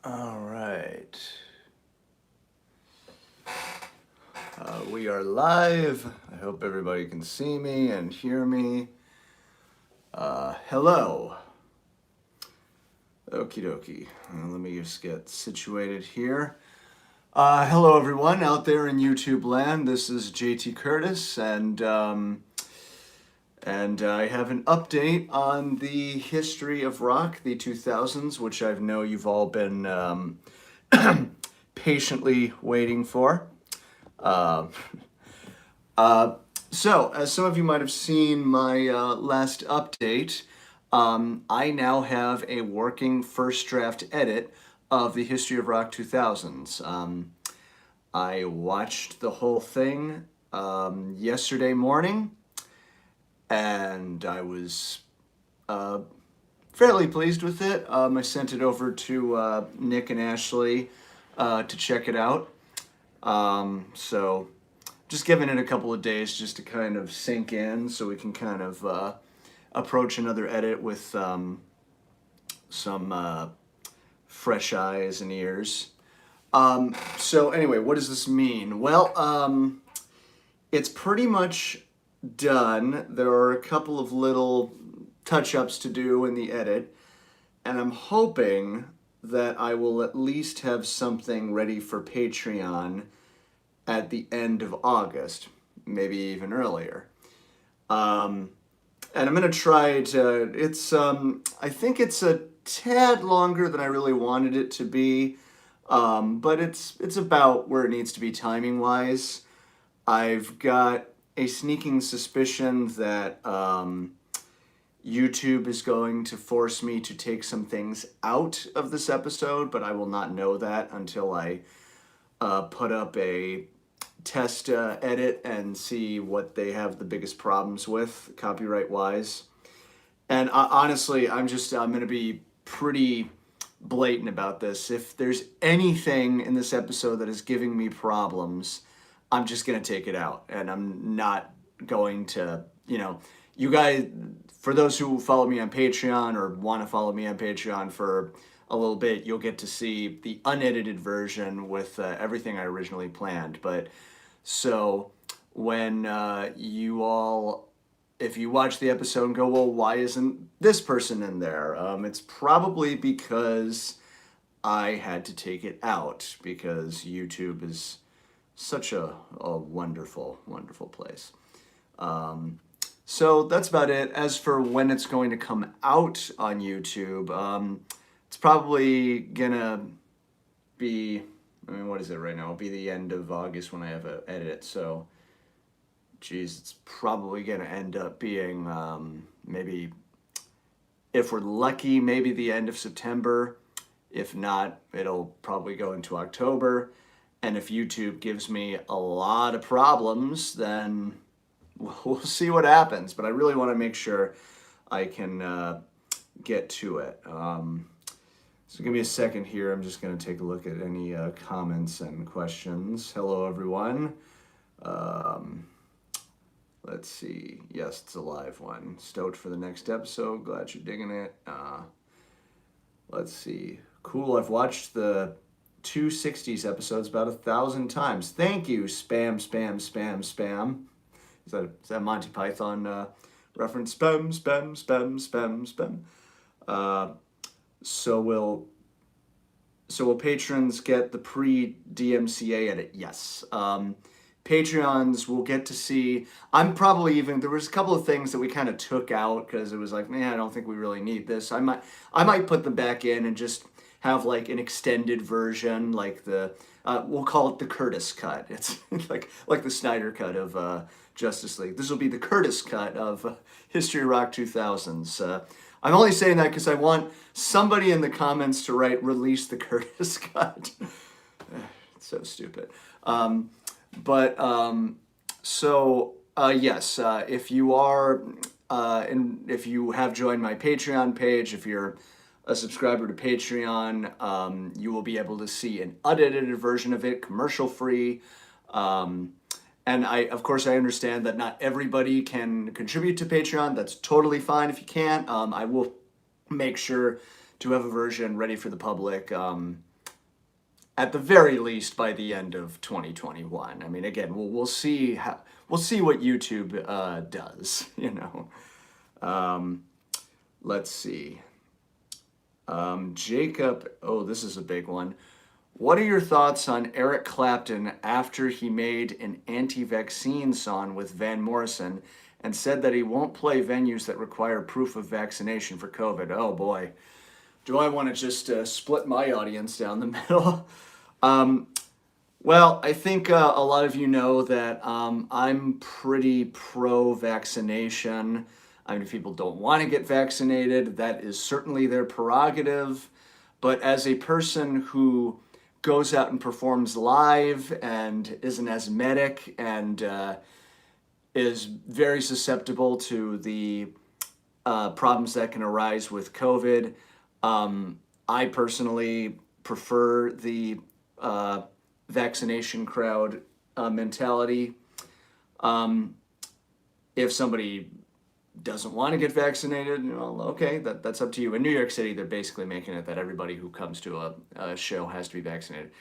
All right. We are live. I hope everybody can see me and hear me. Hello. Okie dokie. Let me just get situated here. Hello, everyone out there in YouTube land. This is JT Curtis, and I have an update on the history of rock, the 2000s, which I know you've all been patiently waiting for. Uh, so, as some of you might have seen my last update, I now have a working first draft edit of the History of Rock 2000s. I watched the whole thing yesterday morning, and I was fairly pleased with it. I sent it over to Nick and Ashley to check it out. So just giving it a couple of days just to kind of sink in so we can kind of approach another edit with some fresh eyes and ears. So anyway, what does this mean? Well, it's pretty much done. There are a couple of little touch-ups to do in the edit, and I'm hoping that I will at least have something ready for Patreon at the end of August, maybe even earlier. And I'm gonna try to, I think it's a tad longer than I really wanted it to be, but it's about where it needs to be timing-wise. I've got a sneaking suspicion that YouTube is going to force me to take some things out of this episode, but I will not know that until I put up a test edit and see what they have the biggest problems with copyright-wise. And honestly, I'm going to be pretty blatant about this. If there's anything in this episode that is giving me problems, I'm just going to take it out. And I'm not going to, you guys, for those who follow me on Patreon or want to follow me on Patreon for a little bit, you'll get to see the unedited version with everything I originally planned. But so when you all, if you watch the episode and go, well, why isn't this person in there? It's probably because I had to take it out because YouTube is such a wonderful, wonderful place. So that's about it. As for when it's going to come out on YouTube, it's probably gonna be, what is it right now? It'll be the end of August when I have an edit. So, geez, it's probably gonna end up being maybe, if we're lucky, maybe the end of September. If not, it'll probably go into October. And if YouTube gives me a lot of problems, then we'll see what happens. But I really want to make sure I can get to it. So give me a second here. I'm just going to take a look at any comments and questions. Hello, everyone. Let's see. Yes, it's a live one. Stoked for the next episode. Glad you're digging it. Let's see. Cool. I've watched the 260s episodes about 1,000 times. Thank you, spam, spam, spam, spam. Is that Monty Python reference? Spam, spam, spam, spam, spam. So will patrons get the pre-DMCA edit? Yes. Patreons will get to see. I'm probably even, there was a couple of things that we kind of took out because it was like, man, I don't think we really need this. I might put them back in and just have like an extended version, like the we'll call it the Curtis cut. It's like the Snyder cut of Justice League. This will be the Curtis cut of History of Rock 2000s. I'm only saying that because I want somebody in the comments to write "release the Curtis cut." It's so stupid. Yes, if you are, and if you have joined my Patreon page, if you're a subscriber to Patreon, you will be able to see an unedited version of it, commercial free. And of course, I understand that not everybody can contribute to Patreon. That's totally fine if you can't. I will make sure to have a version ready for the public at the very least by the end of 2021. I mean, again, we'll see we'll see what YouTube does. You know. Let's see. Jacob. Oh, this is a big one. What are your thoughts on Eric Clapton after he made an anti-vaccine song with Van Morrison and said that he won't play venues that require proof of vaccination for COVID? Oh boy, do I want to just split my audience down the middle? Well, I think a lot of you know that I'm pretty pro-vaccination. I mean, if people don't want to get vaccinated, that is certainly their prerogative. But as a person who goes out and performs live and is an asthmatic and is very susceptible to the problems that can arise with COVID, I personally prefer the vaccination crowd mentality. If somebody doesn't want to get vaccinated, well, okay, that's up to you. In New York City, they're basically making it that everybody who comes to a show has to be vaccinated.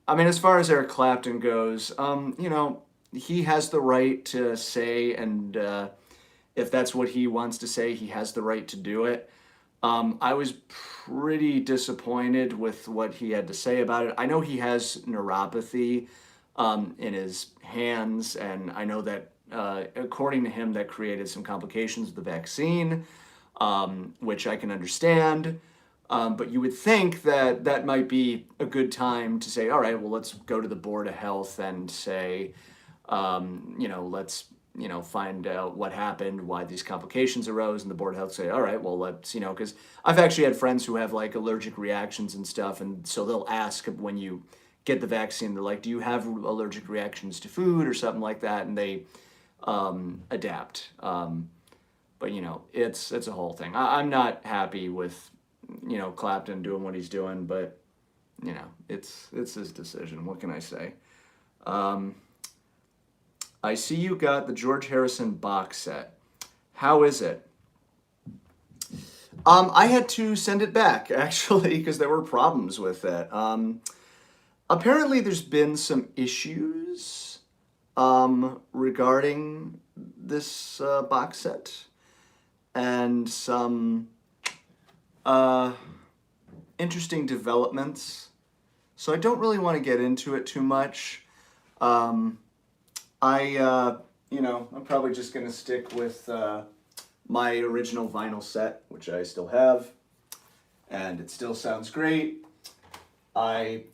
I mean, as far as Eric Clapton goes, you know, he has the right to say, and if that's what he wants to say, he has the right to do it. I was pretty disappointed with what he had to say about it. I know he has neuropathy in his hands, and I know that according to him, that created some complications with the vaccine, which I can understand. But you would think that that might be a good time to say, all right, well, let's go to the Board of Health and say, you know, let's, you know, find out what happened, why these complications arose, and the Board of Health say, all right, well, let's, you know, because I've actually had friends who have like allergic reactions and stuff, and so they'll ask when you get the vaccine, they're like, do you have allergic reactions to food or something like that, and they adapt. But you know, it's a whole thing. I'm not happy with, you know, Clapton doing what he's doing, but you know, it's his decision. What can I say? I see you got the George Harrison box set. How is it? I had to send it back actually because there were problems with it. Apparently, there's been some issues regarding this box set and some interesting developments. So I don't really want to get into it too much. You know, I'm probably just going to stick with my original vinyl set, which I still have, and it still sounds great. I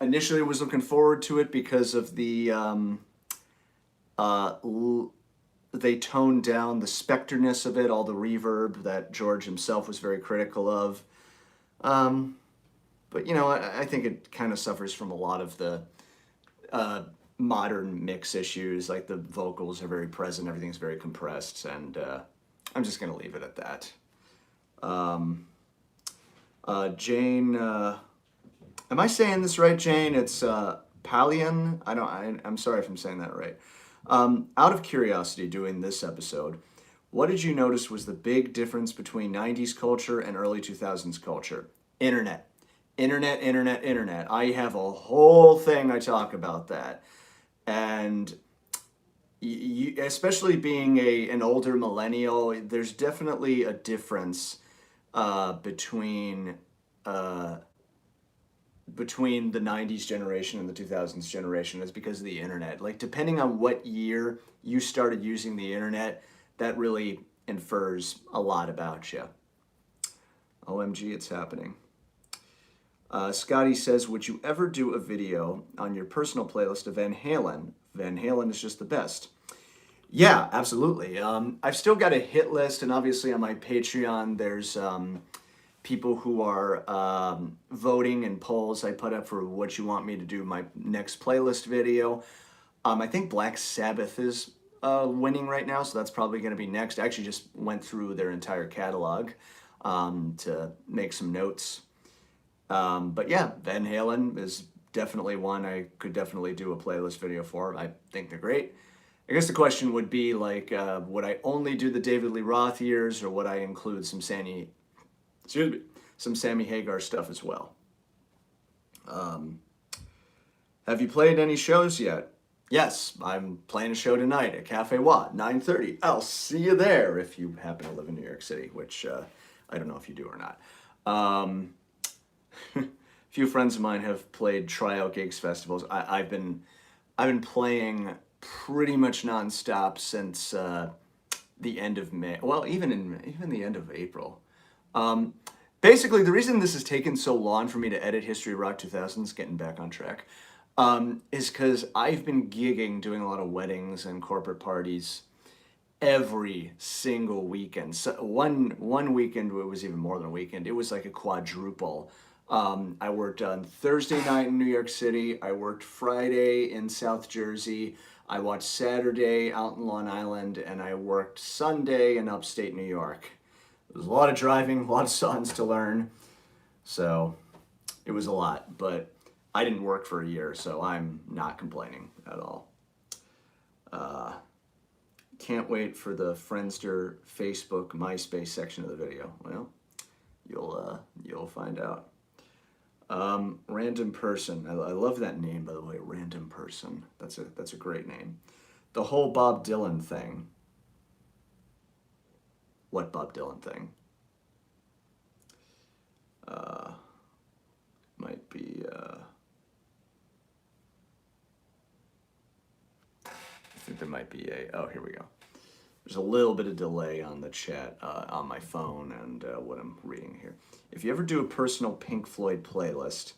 initially was looking forward to it because of the they toned down the specterness of it, all the reverb that George himself was very critical of. But you know, I think it kind of suffers from a lot of the modern mix issues. Like the vocals are very present, everything's very compressed, and I'm just gonna leave it at that. Jane, am I saying this right, Jane? It's Palian. I'm sorry if I'm saying that right. Out of curiosity, doing this episode, what did you notice was the big difference between 90s culture and early 2000s culture? Internet. Internet. I have a whole thing I talk about that. And especially being an older millennial, there's definitely a difference between the 90s generation and the 2000s generation. Is because of the internet. Like, depending on what year you started using the internet, that really infers a lot about you. OMG, it's happening. Scotty says, would you ever do a video on your personal playlist of Van Halen? Van Halen is just the best. Yeah, absolutely. I've still got a hit list, and obviously on my Patreon, there's people who are voting in polls I put up for what you want me to do my next playlist video. I think Black Sabbath is winning right now, so that's probably going to be next. I actually just went through their entire catalog to make some notes. But yeah, Van Halen is definitely one I could definitely do a playlist video for. I think they're great. I guess the question would be like, would I only do the David Lee Roth years, or would I include some Sammy Hagar stuff as well? Have you played any shows yet? Yes, I'm playing a show tonight at Cafe Watt, 9:30. I'll see you there if you happen to live in New York City, which I don't know if you do or not. Um, a few friends of mine have played tryout gigs, festivals. I've been playing pretty much nonstop since the end of May. Well, even the end of April. Um, Basically, the reason this has taken so long for me to edit History of Rock 2000s, getting back on track, is because I've been gigging, doing a lot of weddings and corporate parties every single weekend. So one weekend, it was even more than a weekend. It was like a quadruple. I worked on Thursday night in New York City. I worked Friday in South Jersey. I watched Saturday out in Long Island, and I worked Sunday in upstate New York. It was a lot of driving, a lot of songs to learn, so it was a lot. But I didn't work for a year, so I'm not complaining at all. Can't wait for the Friendster, Facebook, MySpace section of the video. Well, you'll find out. Random person. I love that name, by the way. Random person. That's a great name. The whole Bob Dylan thing. What Bob Dylan thing? Might be. I think there might be a. Oh, here we go. There's a little bit of delay on the chat on my phone and what I'm reading here. If you ever do a personal Pink Floyd playlist,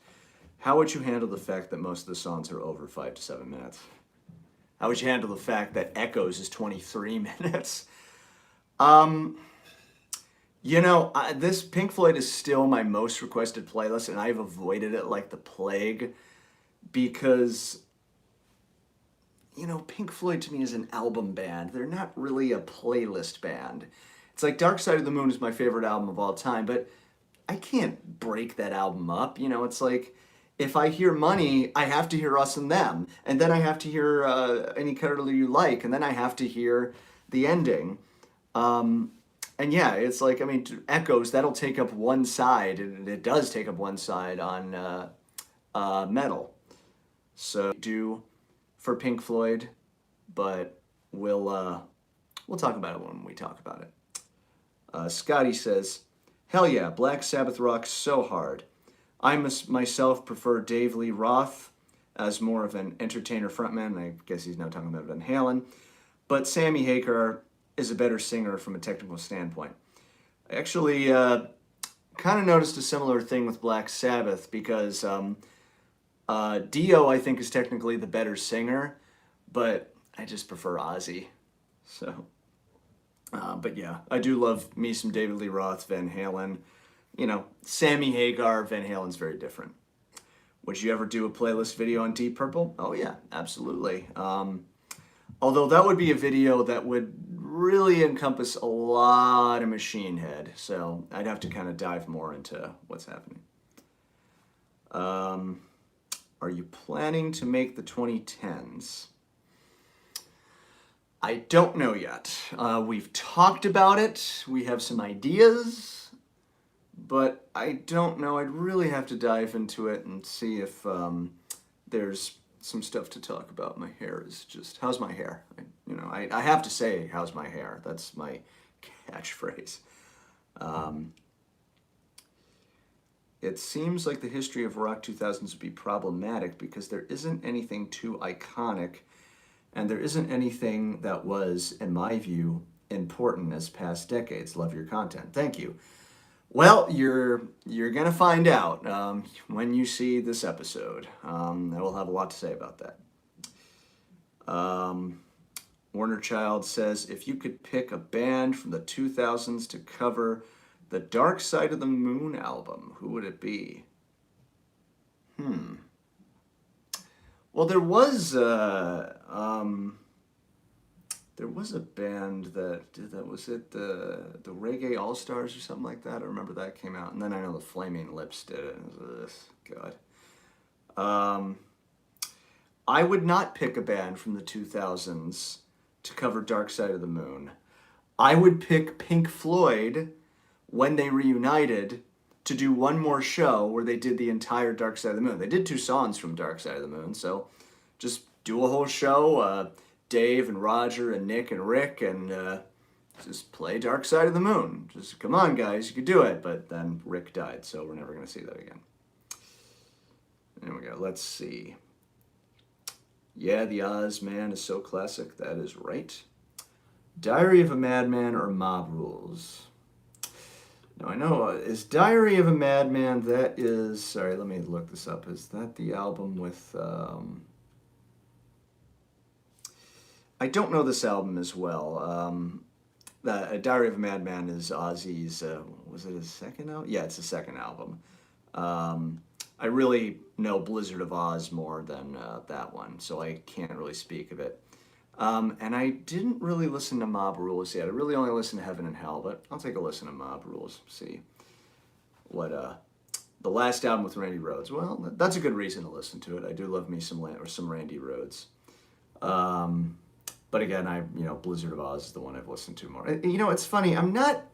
how would you handle the fact that most of the songs are over 5 to 7 minutes? How would you handle the fact that Echoes is 23 minutes? This Pink Floyd is still my most requested playlist, and I've avoided it like the plague because, Pink Floyd to me is an album band. They're not really a playlist band. It's like Dark Side of the Moon is my favorite album of all time, but I can't break that album up. It's like if I hear Money, I have to hear Us and Them, and then I have to hear Any Color You Like, and then I have to hear the ending. And yeah, it's like, Echoes, that'll take up one side, and it does take up one side on Metal. So do for Pink Floyd, but we'll talk about it when we talk about it. Scotty says, hell yeah, Black Sabbath rocks so hard. I myself prefer Dave Lee Roth as more of an entertainer frontman. I guess he's now talking about Van Halen. But Sammy Hagar is a better singer from a technical standpoint. I actually kind of noticed a similar thing with Black Sabbath because Dio, I think, is technically the better singer, but I just prefer Ozzy. So, but yeah, I do love me some David Lee Roth, Van Halen. Sammy Hagar, Van Halen's very different. Would you ever do a playlist video on Deep Purple? Oh yeah, absolutely. Although that would be a video that would really encompass a lot of Machine Head, so I'd have to kind of dive more into what's happening. Are you planning to make the 2010s? I don't know yet. We've talked about it. We have some ideas, but I don't know. I'd really have to dive into it and see if there's some stuff to talk about. My hair is just, how's my hair? I have to say, how's my hair? That's my catchphrase. It seems like the history of Rock 2000s would be problematic because there isn't anything too iconic, and there isn't anything that was, in my view, important as past decades. Love your content. Thank you. Well, you're gonna find out when you see this episode. I will have a lot to say about that. Warner Child says, if you could pick a band from the 2000s to cover the Dark Side of the Moon album, who would it be? Well, there was a band that was it the Reggae All Stars or something like that. I remember that came out, and then I know the Flaming Lips did it. God. I would not pick a band from the 2000s to cover Dark Side of the Moon. I would pick Pink Floyd when they reunited to do one more show where they did the entire Dark Side of the Moon. They did 2 songs from Dark Side of the Moon, so just do a whole show, Dave and Roger and Nick and Rick, and just play Dark Side of the Moon. Just, come on, guys, you could do it. But then Rick died, so we're never going to see that again. There we go. Let's see. Yeah, the Oz Man is so classic. That is right. Diary of a Madman or Mob Rules? Now, I know, is Diary of a Madman, that is... Sorry, let me look this up. Is that the album with... I don't know this album as well. Diary of a Madman is Ozzy's, was it his second album? Yeah, it's the second album. I really know Blizzard of Oz more than that one, so I can't really speak of it. And I didn't really listen to Mob Rules yet. I really only listened to Heaven and Hell, but I'll take a listen to Mob Rules, see what, the last album with Randy Rhoads. Well, that's a good reason to listen to it. I do love me some Randy Rhoads. But again, Blizzard of Oz is the one I've listened to more. It's funny. I'm not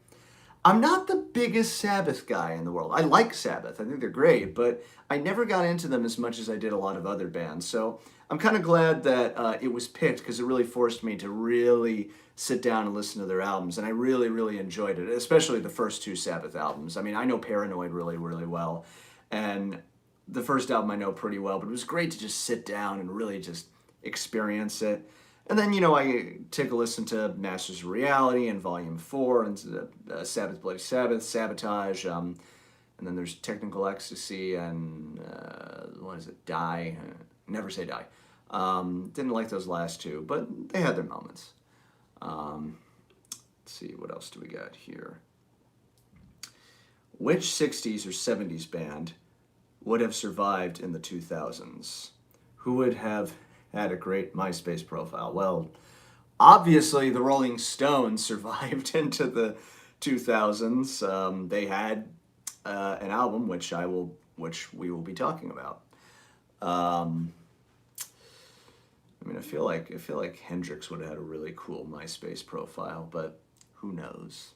the biggest Sabbath guy in the world. I like Sabbath. I think they're great, but I never got into them as much as I did a lot of other bands. So I'm kind of glad that it was picked because it really forced me to really sit down and listen to their albums. And I really, really enjoyed it, especially the first 2 Sabbath albums. I mean, I know Paranoid really, really well. And the first album I know pretty well, but it was great to just sit down and really just experience it. And then, I take a listen to Masters of Reality and Volume 4 and Sabbath, Bloody Sabbath, Sabotage, and then there's Technical Ecstasy and, what is it, Die? Never Say Die. Didn't like those last 2, but they had their moments. Let's see, what else do we got here? Which 60s or 70s band would have survived in the 2000s? Who would have had a great MySpace profile? Well, obviously the Rolling Stones survived into the 2000s. They had an album which we will be talking about. I feel like Hendrix would have had a really cool MySpace profile, but who knows?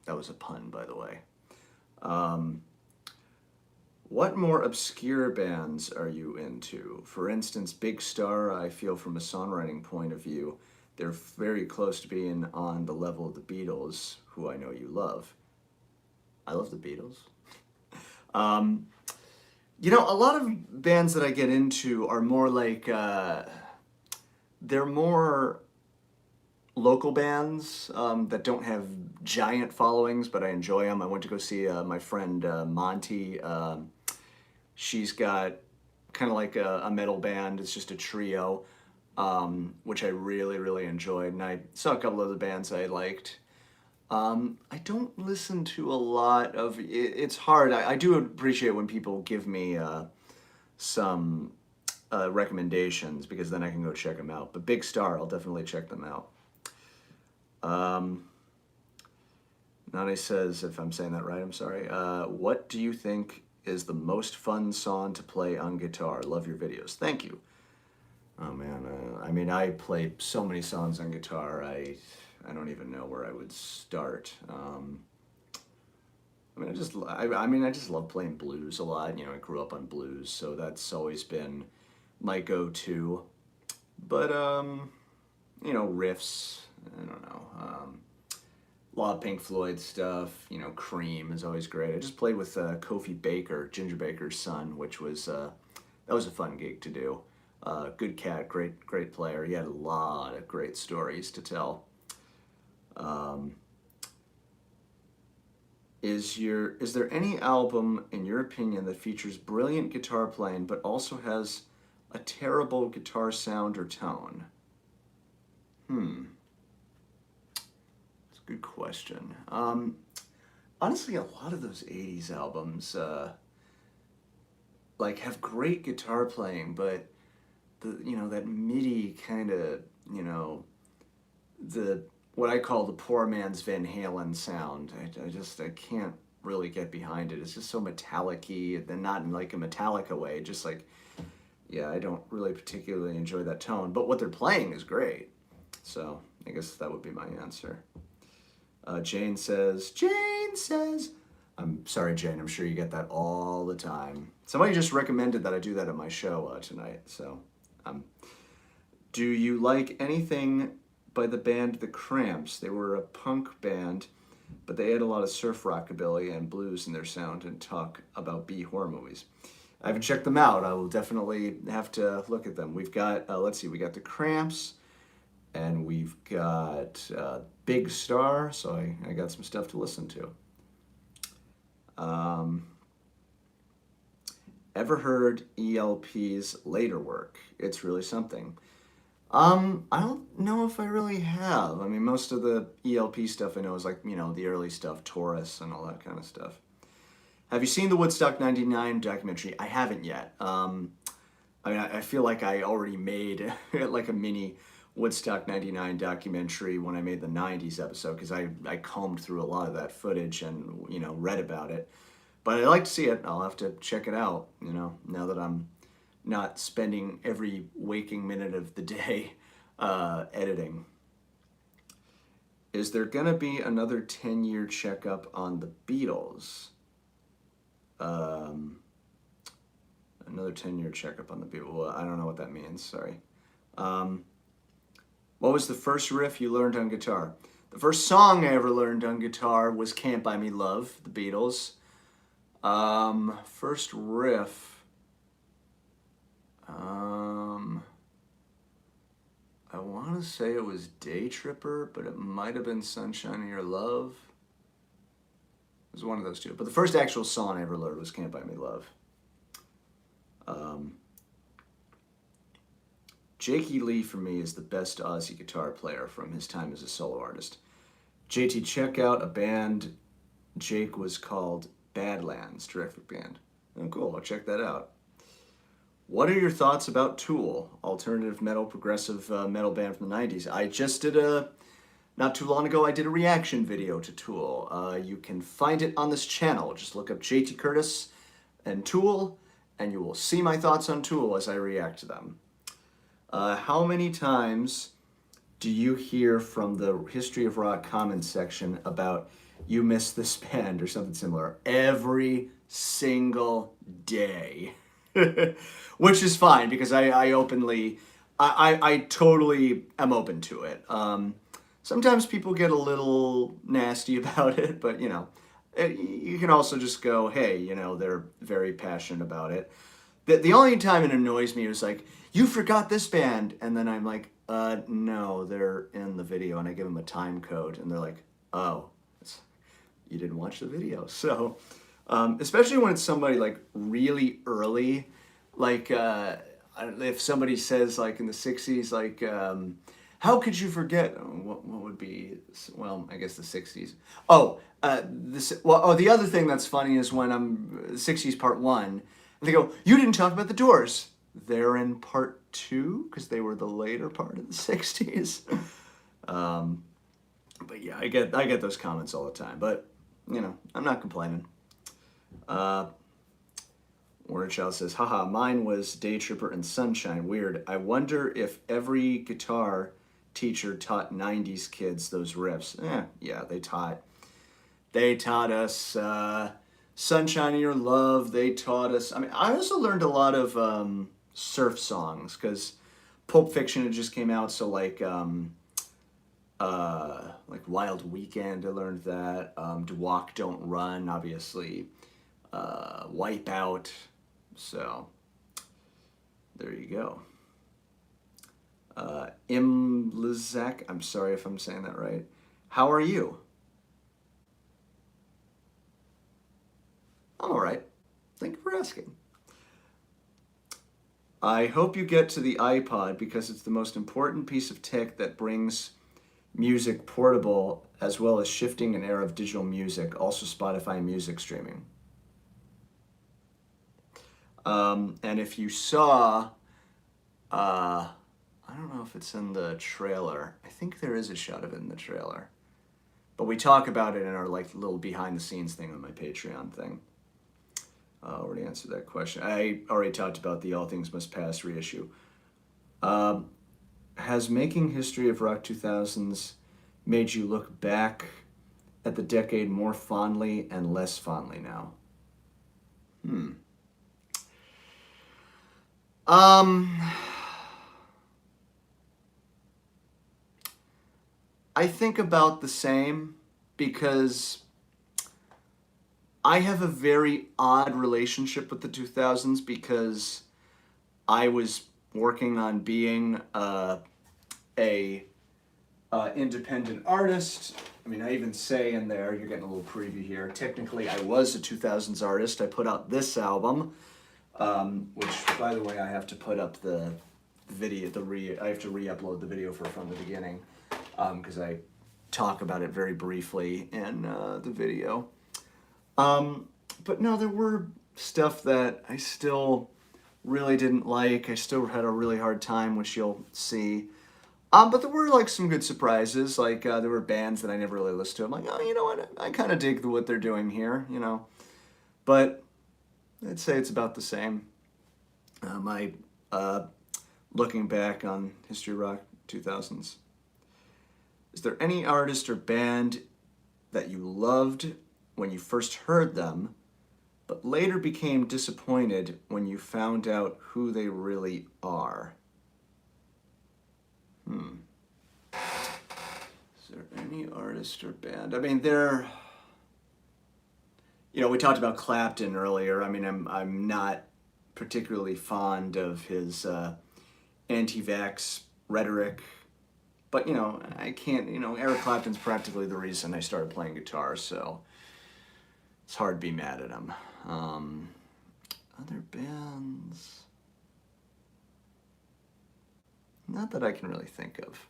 That was a pun, by the way. What more obscure bands are you into? For instance, Big Star, I feel from a songwriting point of view, they're very close to being on the level of the Beatles, who I know you love. I love the Beatles. A lot of bands that I get into are more like, they're more local bands that don't have giant followings, but I enjoy them. I went to go see my friend Monty. She's got kind of like a metal band. It's just a trio, which I really, really enjoyed. And I saw a couple of the bands I liked. I don't listen to a lot of... It's hard. I do appreciate when people give me some recommendations, because then I can go check them out. But Big Star, I'll definitely check them out. Nani says, if I'm saying that right, I'm sorry. What do you think is the most fun song to play on guitar? Love your videos. Thank you. Oh man, I play so many songs on guitar. I don't even know where I would start. I just love playing blues a lot. I grew up on blues, so that's always been my go-to. But riffs, I don't know. A lot of Pink Floyd stuff. Cream is always great. I just played with Kofi Baker, Ginger Baker's son, which was that was a fun gig to do. Good cat, great player. He had a lot of great stories to tell. Is there any album, in your opinion, that features brilliant guitar playing but also has a terrible guitar sound or tone? That's a good question. Honestly, a lot of those 80s albums have great guitar playing, but that MIDI kind of, what I call the poor man's Van Halen sound. I can't really get behind it. It's just so metallic-y, and not in like a Metallica way. Just I don't really particularly enjoy that tone. But what they're playing is great. So I guess that would be my answer. Jane says, I'm sorry, Jane. I'm sure you get that all the time. Somebody just recommended that I do that at my show tonight. So, um, do you like anything by the band The Cramps? They were a punk band, but they had a lot of surf rockabilly and blues in their sound and talk about B horror movies. I haven't checked them out. I will definitely have to look at them. We've got, let's see, we got The Cramps, and we've got Big Star, so I got some stuff to listen to. Ever heard ELP's later work? It's really something. I don't know if I really have. I mean, most of the ELP stuff I know is like, the early stuff, Taurus and all that kind of stuff. Have you seen the Woodstock 99 documentary? I haven't yet. I feel like I already made like a mini Woodstock 99 documentary when I made the 90s episode, because I combed through a lot of that footage and, read about it. But I'd like to see it. I'll have to check it out, now that I'm not spending every waking minute of the day editing. Is there going to be another 10-year checkup on the Beatles? Another 10-year checkup on the Beatles. Well, I don't know what that means. Sorry. What was the first riff you learned on guitar? The first song I ever learned on guitar was Can't Buy Me Love, the Beatles. First riff. I want to say it was Daytripper, but it might have been Sunshine of Your Love. It was one of those two. But the first actual song I ever learned was Can't Buy Me Love. Jakey Lee, for me, is the best Aussie guitar player from his time as a solo artist. JT, check out a band Jake was called Badlands, terrific band. Oh, cool, I'll check that out. What are your thoughts about Tool, alternative metal, progressive metal band from the 90s? I just did not too long ago, I did a reaction video to Tool. You can find it on this channel. Just look up JT Curtis and Tool, and you will see my thoughts on Tool as I react to them. How many times do you hear from the History of Rock comments section about you miss this band or something similar? Every single day. Which is fine, because I openly, I totally am open to it. Sometimes people get a little nasty about it, but you can also just go, hey, they're very passionate about it. The only time it annoys me is like, you forgot this band, and then I'm like, no, they're in the video, and I give them a time code, and they're like, oh, you didn't watch the video. So, especially when it's somebody like really early, like if somebody says like in the 60s, like, how could you forget? What would be, well, I guess the 60s. The other thing that's funny is when I'm 60s part 1, and they go, you didn't talk about the Doors. They're in part 2 because they were the later part of the 60s. But yeah, I get those comments all the time. But I'm not complaining. Warner Child says, haha, mine was Daytripper and Sunshine. Weird. I wonder if every guitar teacher taught 90s kids those riffs. Yeah, they taught us Sunshine of Your Love. They taught us, I also learned a lot of surf songs, because Pulp Fiction had just came out, so like Wild Weekend, I learned that. Walk, Don't Run, obviously. Wipeout. So, there you go. Imlizak, I'm sorry if I'm saying that right. How are you? I'm alright. Thank you for asking. I hope you get to the iPod, because it's the most important piece of tech that brings music portable, as well as shifting an era of digital music, also Spotify music streaming. And if you saw, I don't know if it's in the trailer. I think there is a shot of it in the trailer. But we talk about it in our like little behind the scenes thing on my Patreon thing. I already answered that question. I already talked about the All Things Must Pass reissue. Has making History of Rock 2000s made you look back at the decade more fondly and less fondly now? Um, I think about the same because I have a very odd relationship with the 2000s because I was working on being a independent artist. I mean, I even say in there, you're getting a little preview here. Technically, I was a 2000s artist. I put out this album, which, by the way, I have to put up the video. I have to re-upload the video from the beginning because I talk about it very briefly in the video. But no, there were stuff that I still really didn't like. I still had a really hard time, which you'll see. But there were like some good surprises. Like there were bands that I never really listened to. I'm like, oh, you know what? I kind of dig what they're doing here, you know. But I'd say it's about the same. My looking back on History Rock 2000s. Is there any artist or band that you loved when you first heard them, but later became disappointed when you found out who they really are? Is there any artist or band? I mean, we talked about Clapton earlier. I mean, I'm not particularly fond of his anti-vax rhetoric, but I can't. Eric Clapton's practically the reason I started playing guitar, so it's hard to be mad at him. Other bands. Not that I can really think of.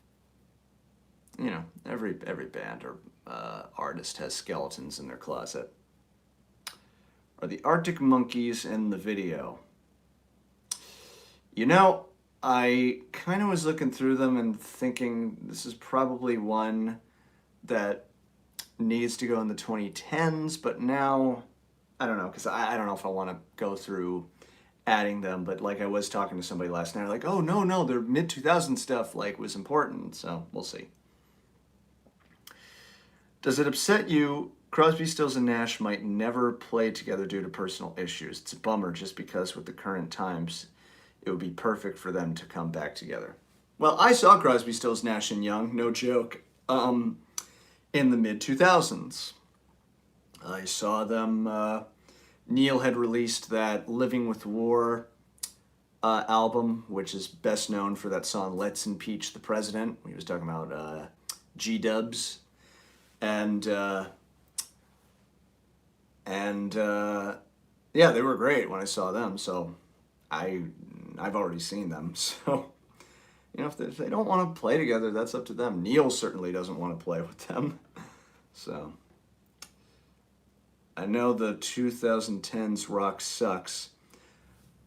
Every band or artist has skeletons in their closet. Are the Arctic Monkeys in the video? I kind of was looking through them and thinking this is probably one that needs to go in the 2010s, but now, I don't know, because I don't know if I want to go through adding them, but like I was talking to somebody last night, like, oh, no, their mid-2000 stuff was important, so we'll see. Does it upset you Crosby, Stills, and Nash might never play together due to personal issues? It's a bummer just because with the current times, it would be perfect for them to come back together. Well, I saw Crosby, Stills, Nash, and Young, no joke, in the mid-2000s. I saw them, Neil had released that Living with War album, which is best known for that song Let's Impeach the President. He was talking about G-dubs. And yeah, they were great when I saw them, so I've already seen them, so if they don't want to play together, that's up to them. Neil certainly doesn't want to play with them, so I know the 2010s rock sucks,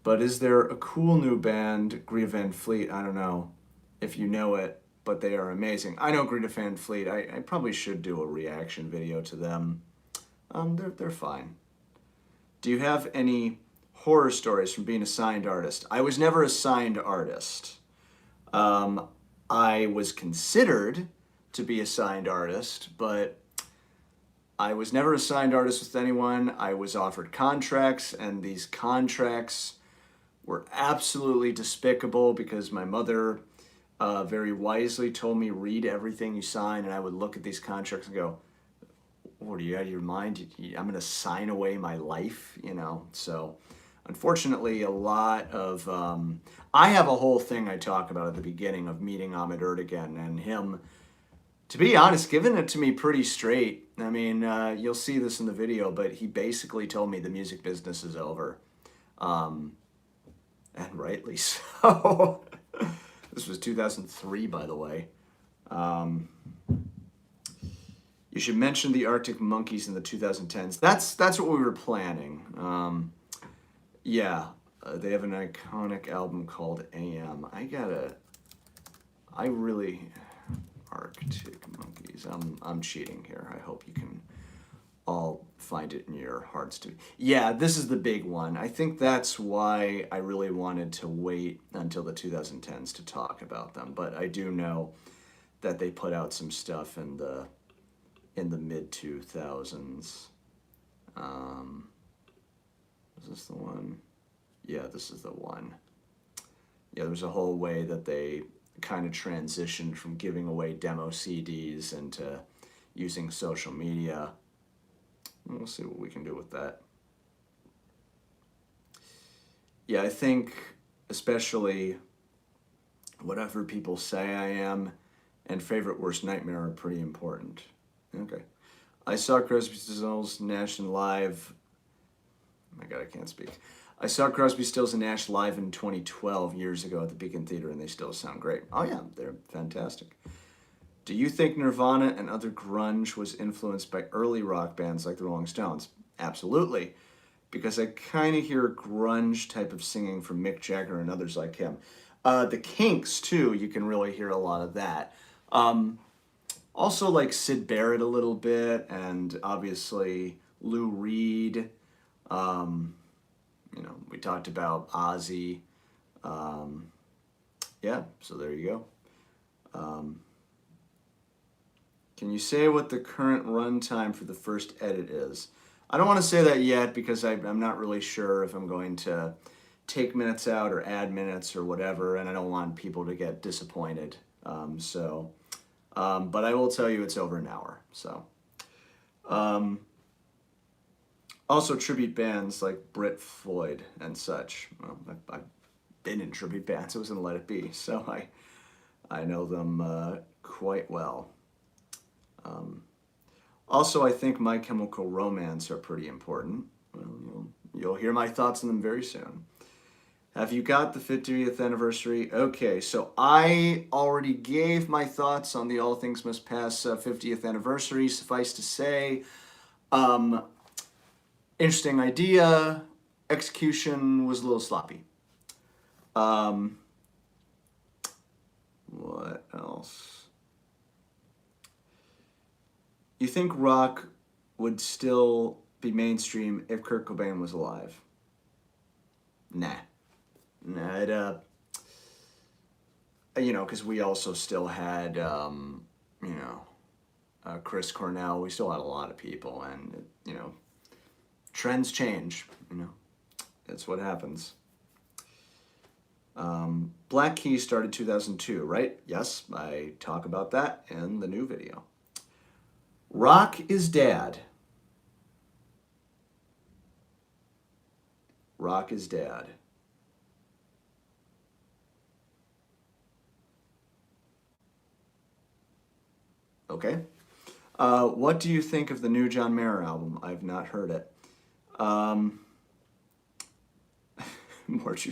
but is there a cool new band, Greta Van Fleet? I don't know if you know it, but they are amazing. I know Greta Van Fleet. I probably should do a reaction video to them. They're fine. Do you have any horror stories from being a signed artist? I was never a signed artist. I was considered to be a signed artist, but I was never a signed artist with anyone. I was offered contracts, and these contracts were absolutely despicable because my mother very wisely told me, read everything you sign, and I would look at these contracts and go, what, are you out of your mind? I'm going to sign away my life, So, unfortunately, a lot of... I have a whole thing I talk about at the beginning of meeting Ahmet Erdogan, and him, to be honest, giving it to me pretty straight. I mean, you'll see this in the video, but he basically told me the music business is over. And rightly so. This was 2003, by the way. You should mention the Arctic Monkeys in the 2010s. That's what we were planning. Yeah, they have an iconic album called AM. Arctic Monkeys. I'm cheating here. I hope you can all find it in your hearts too. Yeah, this is the big one. I think that's why I really wanted to wait until the 2010s to talk about them. But I do know that they put out some stuff in the in the mid 2000s. Is this the one? Yeah, this is the one. Yeah, there was a whole way that they kind of transitioned from giving away demo CDs into using social media. We'll see what we can do with that. Yeah, I think especially whatever people say I am and favorite worst nightmare are pretty important. Okay. I saw Crosby, Stills, Nash and live. Oh my God, I can't speak. I saw Crosby, Stills and Nash live in 2012, years ago at the Beacon Theater, and they still sound great. Oh yeah, they're fantastic. Do you think Nirvana and other grunge was influenced by early rock bands like the Rolling Stones? Absolutely, because I kind of hear grunge type of singing from Mick Jagger and others like him. The Kinks, too, you can really hear a lot of that. Also like Syd Barrett a little bit, and obviously Lou Reed. You know, we talked about Ozzy. Yeah, so there you go. Can you say what the current runtime for the first edit is? I don't want to say that yet because I'm not really sure if I'm going to take minutes out or add minutes or whatever, and I don't want people to get disappointed. But I will tell you it's over an hour. So, also tribute bands like Floyd and such. Well, I've been in tribute bands. I was in Let It Be, so I know them quite well. Also, I think My Chemical Romance are pretty important. Well, you'll hear my thoughts on them very soon. Have you got the 50th anniversary? Okay, so I already gave my thoughts on the All Things Must Pass 50th anniversary. Suffice to say, interesting idea. Execution was a little sloppy. What else? You think rock would still be mainstream if Kurt Cobain was alive? Nah. Nah, you know, because we also still had, Chris Cornell. We still had a lot of people, and, you know, trends change, you know. That's what happens. Black Keys started 2002, right? Yes, I talk about that in the new video. Rock is dad. Rock is dad. Okay. What do you think of the new John Mayer album? I've not heard it. Morju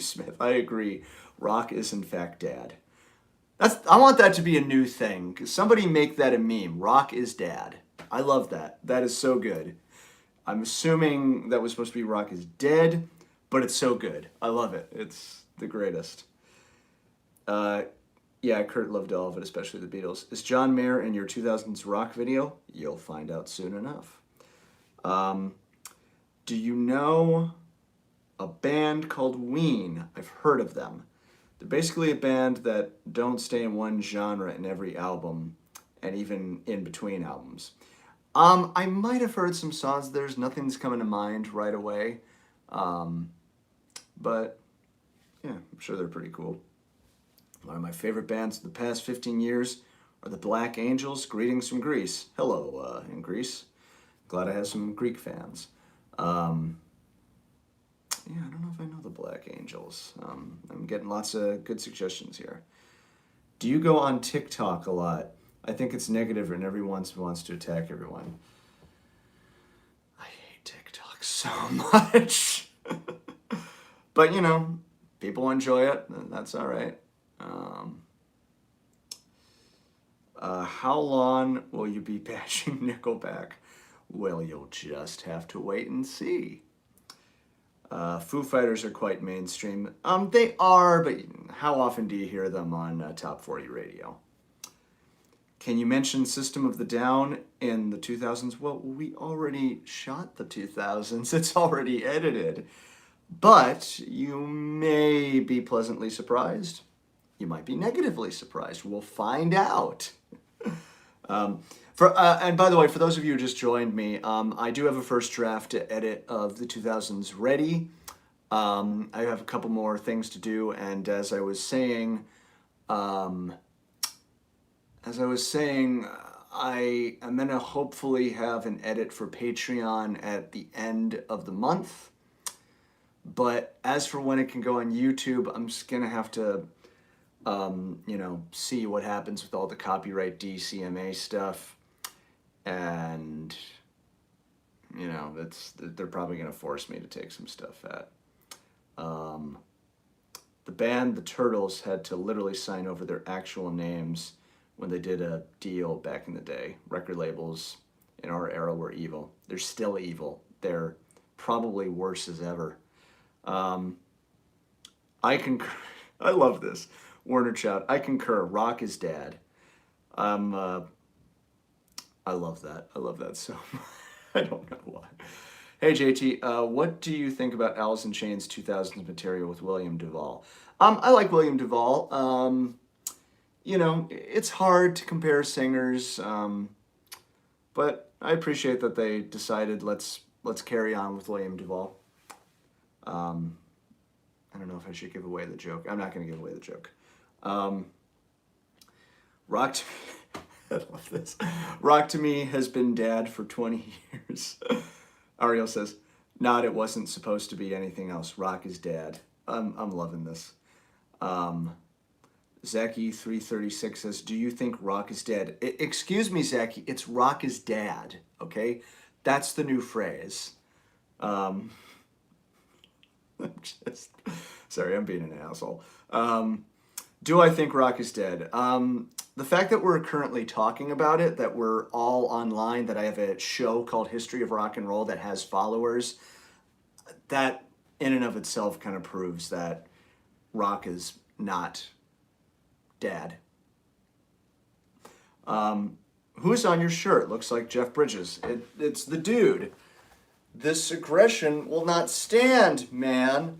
Smith, I agree. Rock is in fact dad. I want that to be a new thing. Somebody make that a meme. Rock is dad. I love that. That is so good. I'm assuming that was supposed to be Rock is dead, but it's so good. I love it. It's the greatest. Yeah, Kurt loved all of it, especially the Beatles. Is John Mayer in your 2000s rock video? You'll find out soon enough. Do you know a band called Ween? I've heard of them. They're basically a band that don't stay in one genre in every album, and even in between albums. I might have heard some songs. There's nothing's coming to mind right away. But, yeah, I'm sure they're pretty cool. One of my favorite bands of the past 15 years are the Black Angels. Greetings from Greece. Hello, in Greece. Glad I have some Greek fans. Yeah, I don't know if I know the Black Angels. I'm getting lots of good suggestions here. Do you go on TikTok a lot? I think it's negative and everyone wants to attack everyone. I hate TikTok so much. But, you know, people enjoy it, and that's all right. How long will you be bashing Nickelback? Well, you'll just have to wait and see. Foo Fighters are quite mainstream. They are, but how often do you hear them on Top 40 radio? Can you mention System of the Down in the 2000s? Well, we already shot the 2000s. It's already edited. But you may be pleasantly surprised. You might be negatively surprised. We'll find out. And by the way, for those of you who just joined me, I do have a first draft to edit of the 2000s ready. I have a couple more things to do, and as I was saying, I am gonna hopefully have an edit for Patreon at the end of the month. But as for when it can go on YouTube, I'm just gonna have to, see what happens with all the copyright DCMA stuff, and they're probably gonna force me to take some stuff out. The band, the Turtles, had to literally sign over their actual names when they did a deal back in the day. Record labels in our era were evil. They're still evil. They're probably worse as ever. I concur. I love this. Warner Child, I concur. Rock is dad. I love that. I love that so much. I don't know why. Hey JT, what do you think about Alice in Chains 2000s material with William Duvall? I like William Duvall. It's hard to compare singers, but I appreciate that they decided let's carry on with William Duvall. I don't know if I should give away the joke. I'm not going to give away the joke. Rock to me, I love this. Rock to me has been dad for 20 years. Ariel says, "Not, it wasn't supposed to be anything else. Rock is dad." I'm loving this. Zachy 336 says, "Do you think Rock is dead?" Excuse me, Zachy, it's Rock is dad, okay? That's the new phrase. Sorry, I'm being an asshole. Do I think Rock is dead? The fact that we're currently talking about it, that we're all online, that I have a show called History of Rock and Roll that has followers, that in and of itself kind of proves that Rock is not dad. Who's on your shirt? Looks like Jeff Bridges. It's the dude. This aggression will not stand, man.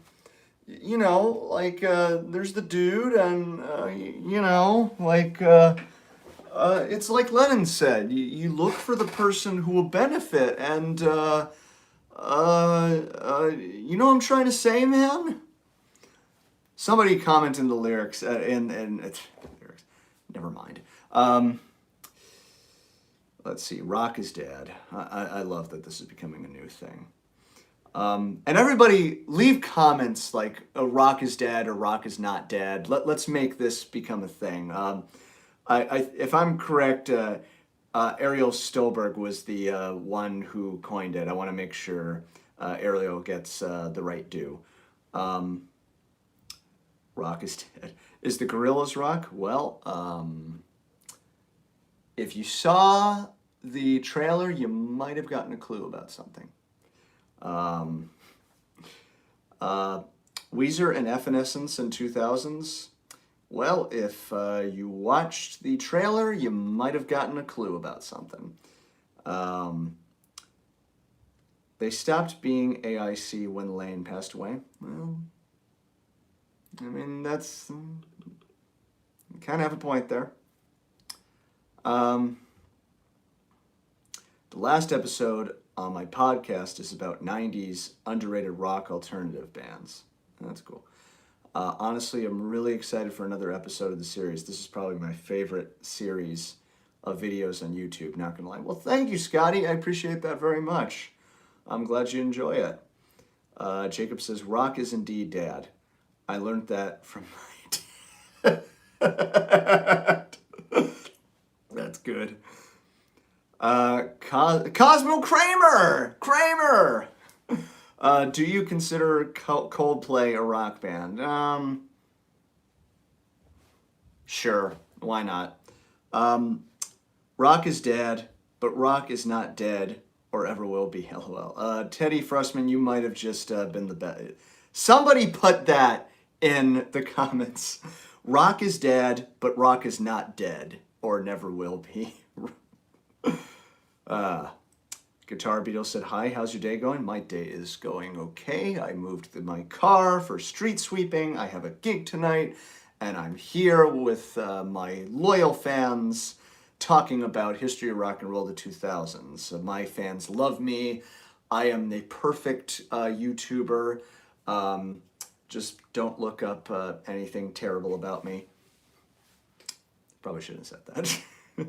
There's the dude, and, it's like Lennon said, you look for the person who will benefit, and, you know what I'm trying to say, man? Somebody comment in the lyrics, lyrics. Never mind. Let's see, Rock is dad. I love that this is becoming a new thing. And everybody leave comments like Rock is dad or Rock is not dad. Let's make this become a thing. If I'm correct, Ariel Stolberg was the one who coined it. I want to make sure Ariel gets the right due. Rock is dead. Is the Gorillaz rock? Well, if you saw the trailer, you might have gotten a clue about something. Weezer and Evanescence in 2000s. Well, if you watched the trailer, you might have gotten a clue about something. They stopped being AIC when Lane passed away. Well, I mean, that's... you kind of have a point there. The last episode on my podcast is about 90s underrated rock alternative bands. That's cool. Honestly, I'm really excited for another episode of the series. This is probably my favorite series of videos on YouTube, not gonna lie. Well, thank you, Scotty. I appreciate that very much. I'm glad you enjoy it. Jacob says, Rock is indeed dad. I learned that from my dad. That's good. Cosmo Kramer! Do you consider Coldplay a rock band? Sure, why not? Rock is dead, but rock is not dead or ever will be, lol. Teddy Frustman, you might have just been the best. Somebody put that in the comments. Rock is dead, but rock is not dead or never will be. Guitar Beetle said, hi, how's your day going? My day is going okay. I moved my car for street sweeping. I have a gig tonight, and I'm here with my loyal fans talking about history of rock and roll, the 2000s. My fans love me. I am the perfect YouTuber. Just don't look up anything terrible about me. Probably shouldn't have said that.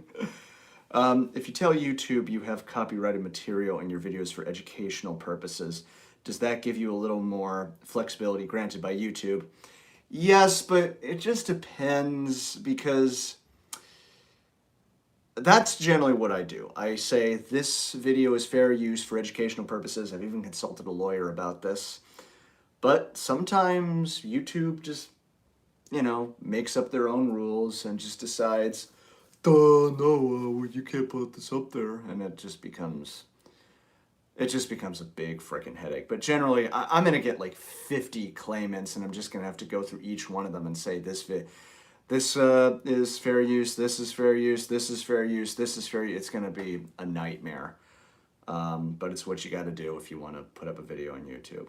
If you tell YouTube you have copyrighted material in your videos for educational purposes, does that give you a little more flexibility granted by YouTube? Yes, but it just depends, because that's generally what I do. I say this video is fair use for educational purposes. I've even consulted a lawyer about this. But sometimes YouTube just, makes up their own rules and just decides, no, you can't put this up there. And it just becomes a big freaking headache. But generally, I'm going to get like 50 claimants, and I'm just going to have to go through each one of them and say, this is fair use, this is fair use, this is fair use, this is fair use. It's going to be a nightmare. But it's what you got to do if you want to put up a video on YouTube.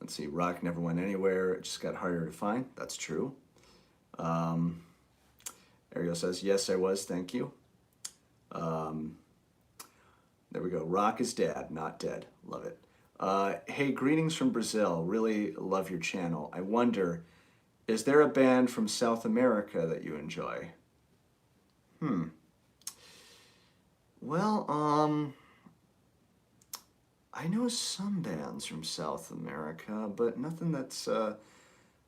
Let's see, rock never went anywhere. It just got harder to find. That's true. Ariel says, yes, I was. Thank you. There we go. Rock is dead, not dead. Love it. Hey, greetings from Brazil. Really love your channel. I wonder, is there a band from South America that you enjoy? Well, I know some bands from South America, but nothing that's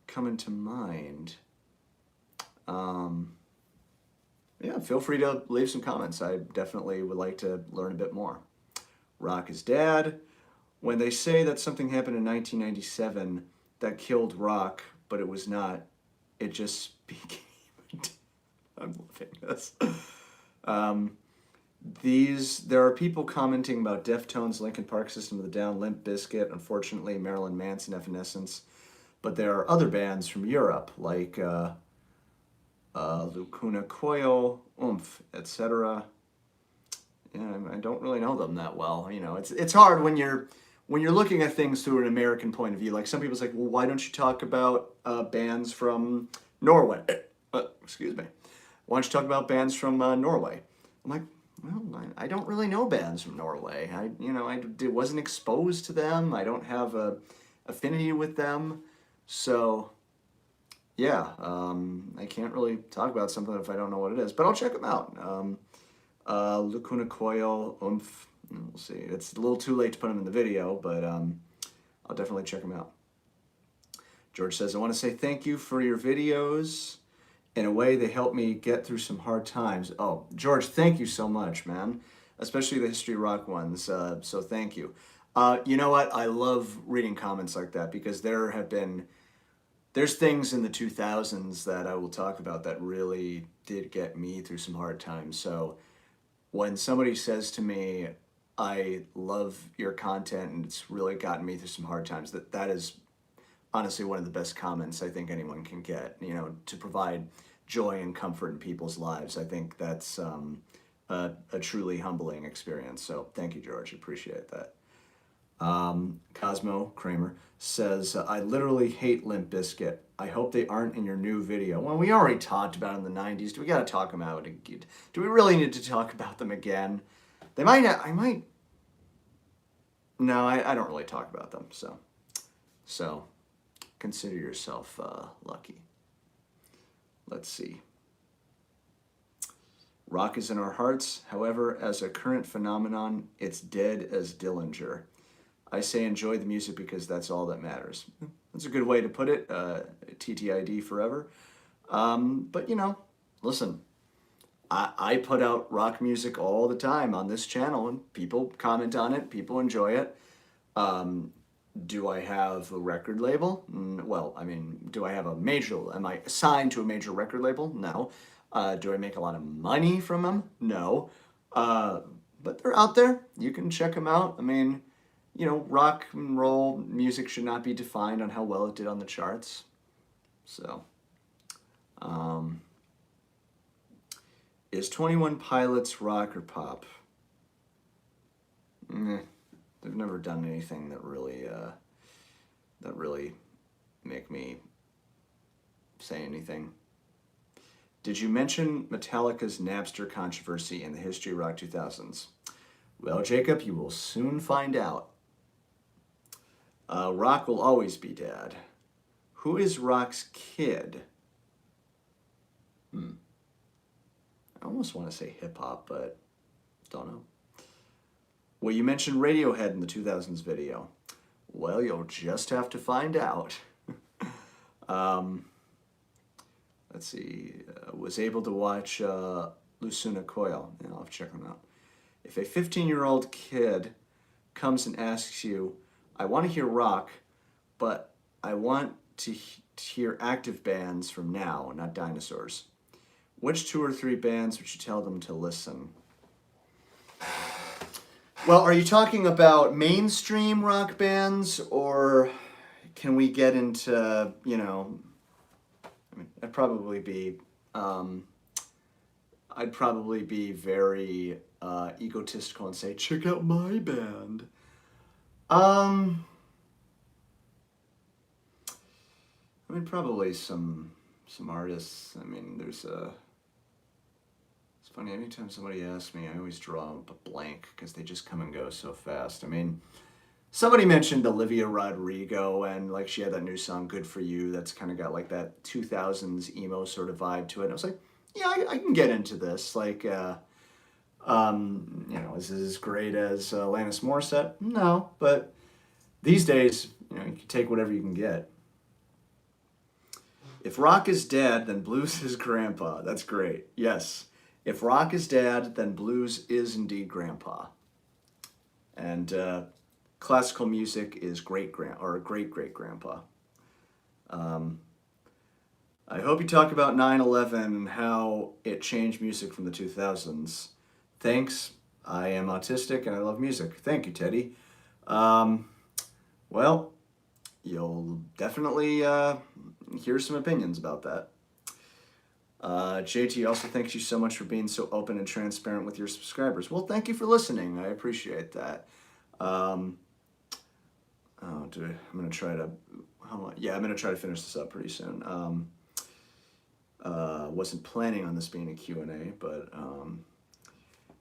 coming to mind. Yeah, feel free to leave some comments. I definitely would like to learn a bit more. Rock is dead. When they say that something happened in 1997 that killed rock, but it was not, it just became... I'm loving this. There are people commenting about Deftones, Linkin Park, System of the Down, Limp Bizkit, unfortunately Marilyn Manson, Evanescence, but there are other bands from Europe like Lacuna Coil, Oomph, etc. Yeah, I don't really know them that well. It's hard when you're looking at things through an American point of view. Like some people's like, well, why don't you talk about bands from Norway? Excuse me. Why don't you talk about bands from Norway? I'm like, well, I don't really know bands from Norway. I wasn't exposed to them. I don't have a affinity with them. So, yeah, I can't really talk about something if I don't know what it is. But I'll check them out. Lacuna Coil, Oomph. We'll see. It's a little too late to put them in the video, but I'll definitely check them out. George says, I want to say thank you for your videos. In a way, they helped me get through some hard times. Oh, George, thank you so much, man. Especially the History Rock ones. So thank you. You know what? I love reading comments like that, because there's things in the 2000s that I will talk about that really did get me through some hard times. So when somebody says to me, I love your content and it's really gotten me through some hard times, that is honestly one of the best comments I think anyone can get, to provide joy and comfort in people's lives. I think that's a truly humbling experience. So thank you, George. Appreciate that. Cosmo Kramer says, I literally hate Limp Bizkit. I hope they aren't in your new video. Well, we already talked about it in the 90s. Do we got to talk about it? Do we really need to talk about them again? They might not, no, I don't really talk about them. So consider yourself lucky. Let's see. Rock is in our hearts. However, as a current phenomenon, it's dead as Dillinger. I say enjoy the music because that's all that matters. That's a good way to put it. TTID forever. But listen, I put out rock music all the time on this channel, and people comment on it. People enjoy it. Do I have a record label? Well, do I have am I assigned to a major record label? No. Do I make a lot of money from them? No. But they're out there. You can check them out. Rock and roll music should not be defined on how well it did on the charts. So, is 21 Pilots rock or pop? They've never done anything that really make me say anything. Did you mention Metallica's Napster controversy in the History of Rock 2000s? Well, Jacob, you will soon find out. Rock will always be dad. Who is Rock's kid? I almost want to say hip-hop, but don't know. Well, you mentioned Radiohead in the 2000s video. Well, you'll just have to find out. Let's see. Was able to watch Lucuna Coil. Yeah, I'll have to check them out. If a 15-year-old kid comes and asks you, I want to hear rock, but I want to hear active bands from now, not dinosaurs, which 2 or 3 bands would you tell them to listen? Well, are you talking about mainstream rock bands, or can we get into, you know, I mean, I'd probably be very egotistical and say, check out my band. I mean, probably some artists. I mean, it's funny, anytime somebody asks me, I always draw a blank because they just come and go so fast. I mean, somebody mentioned Olivia Rodrigo, and like she had that new song, Good For You, that's kind of got like that 2000s emo sort of vibe to it. And I was like, yeah, I can get into this. Like, you know, is it as great as Alanis Morissette? No, but these days, you know, you can take whatever you can get. If rock is dead, then blues is grandpa. That's great. Yes. If rock is dad, then blues is indeed grandpa. And classical music is great-great-grandpa. I hope you talk about 9/11 and how it changed music from the 2000s. Thanks. I am autistic and I love music. Thank you, Teddy. Well, you'll definitely hear some opinions about that. JT also thanks you so much for being so open and transparent with your subscribers. Well, thank you for listening. I appreciate that. I'm gonna try to finish this up pretty soon. Wasn't planning on this being a Q&A, but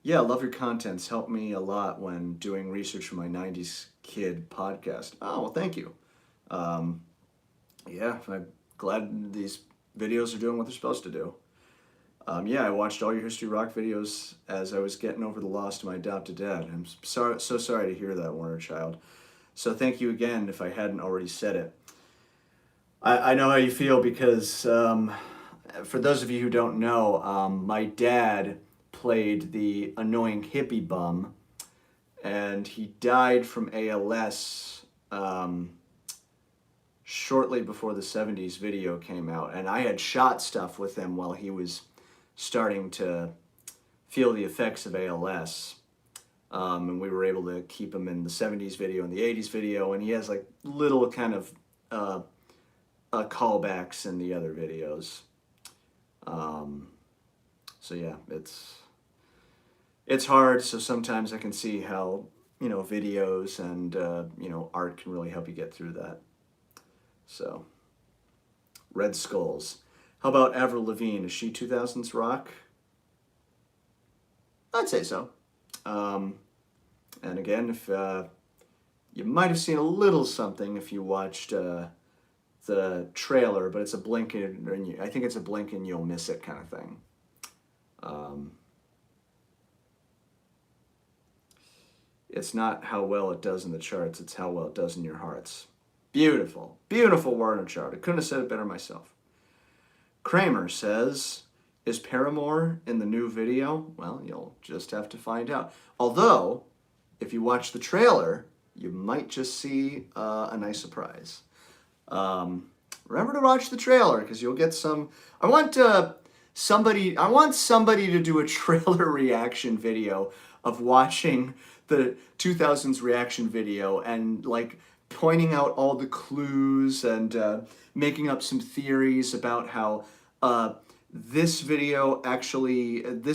yeah, love your contents. Help me a lot when doing research for my 90s Kid podcast. Oh, well, thank you. Yeah, I'm glad these videos are doing what they're supposed to do. Yeah, I watched all your History Rock videos as I was getting over the loss to my adopted dad. I'm so sorry to hear that, Warner Child. So thank you again if I hadn't already said it. I know how you feel because for those of you who don't know, my dad played the annoying hippie bum, and he died from ALS shortly before the 70s video came out, and I had shot stuff with him while he was starting to feel the effects of ALS, and we were able to keep him in the 70s video and the 80s video, and he has like little kind of callbacks in the other videos. So yeah, it's hard, so sometimes I can see how, you know, videos and you know, art can really help you get through that. So, Red Skulls. How about Avril Lavigne? Is she 2000s rock? I'd say so. And again, if you might have seen a little something if you watched the trailer, but it's a blink and I think it's a blink and you'll miss it kind of thing. It's not how well it does in the charts, it's how well it does in your hearts. Beautiful. Beautiful Warner chart. I couldn't have said it better myself. Kramer says, is Paramore in the new video? Well, you'll just have to find out. Although, if you watch the trailer, you might just see a nice surprise. Remember to watch the trailer because you'll get some. I want somebody to do a trailer reaction video of watching the 2000s reaction video and like pointing out all the clues and making up some theories about how this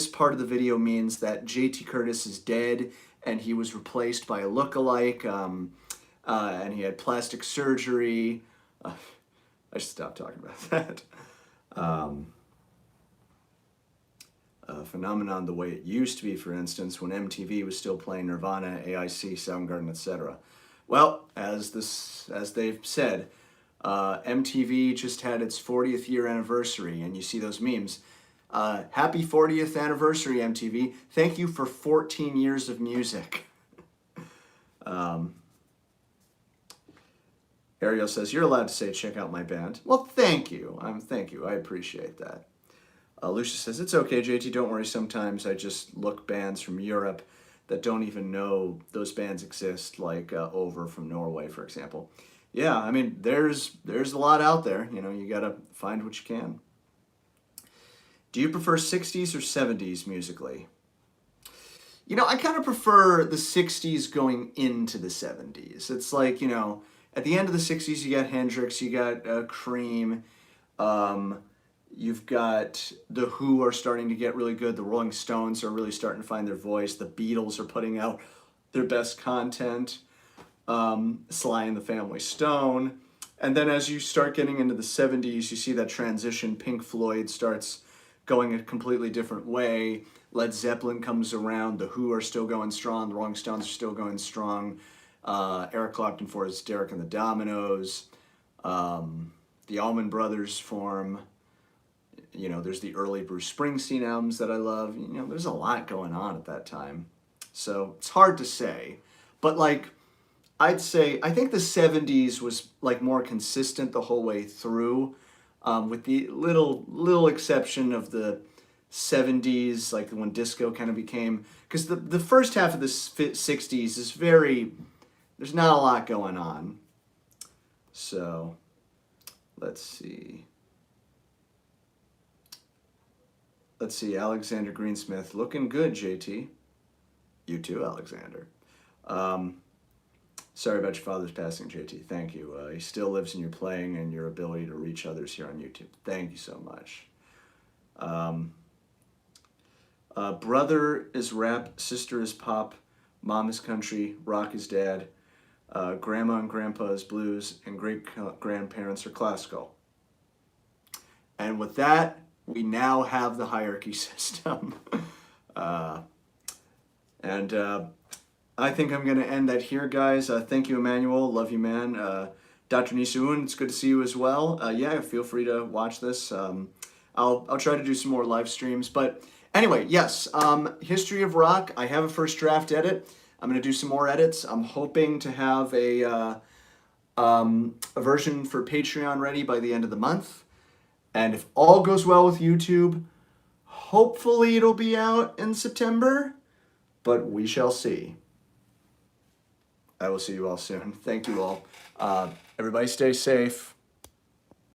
part of the video means that JT Curtis is dead and he was replaced by a lookalike, and he had plastic surgery. I should stop talking about that. phenomenon the way it used to be, for instance, when MTV was still playing Nirvana, AIC, Soundgarden, etc. Well, as they've said, MTV just had its 40th year anniversary, and you see those memes. Happy 40th anniversary, MTV. Thank you for 14 years of music. Ariel says, you're allowed to say, check out my band. Well, thank you. Thank you. I appreciate that. Lucia says, it's okay, JT, don't worry. Sometimes I just look bands from Europe that don't even know those bands exist, like Over from Norway, for example. Yeah, I mean, there's a lot out there. You know, you got to find what you can. Do you prefer 60s or 70s musically? You know, I kind of prefer the 60s going into the 70s. It's like, you know, at the end of the 60s, you got Hendrix, you got Cream, you've got The Who are starting to get really good, the Rolling Stones are really starting to find their voice, the Beatles are putting out their best content, Sly and the Family Stone. And then as you start getting into the 70s, you see that transition. Pink Floyd starts going a completely different way. Led Zeppelin comes around. The Who are still going strong. The Rolling Stones are still going strong. Eric Clapton for his Derek and the Dominoes. The Allman Brothers form. You know, there's the early Bruce Springsteen albums that I love. You know, there's a lot going on at that time. So it's hard to say. But like, I'd say, I think the 70s was like more consistent the whole way through, with the little exception of the 70s, like when disco kind of became, because the first half of the 60s is very, there's not a lot going on. So, let's see. Alexander Greensmith, looking good, JT. You too, Alexander. Sorry about your father's passing, JT. Thank you. He still lives in your playing and your ability to reach others here on YouTube. Thank you so much. Brother is rap, sister is pop, mom is country, rock is dad, grandma and grandpa is blues, and great-grandparents are classical. And with that, we now have the hierarchy system. I think I'm going to end that here, guys. Thank you, Emmanuel. Love you, man. Dr. Nisuun, it's good to see you as well. Yeah, feel free to watch this. I'll try to do some more live streams. But anyway, yes, History of Rock. I have a first draft edit. I'm going to do some more edits. I'm hoping to have a version for Patreon ready by the end of the month. And if all goes well with YouTube, hopefully it'll be out in September. But we shall see. I will see you all soon. Thank you all. Everybody stay safe.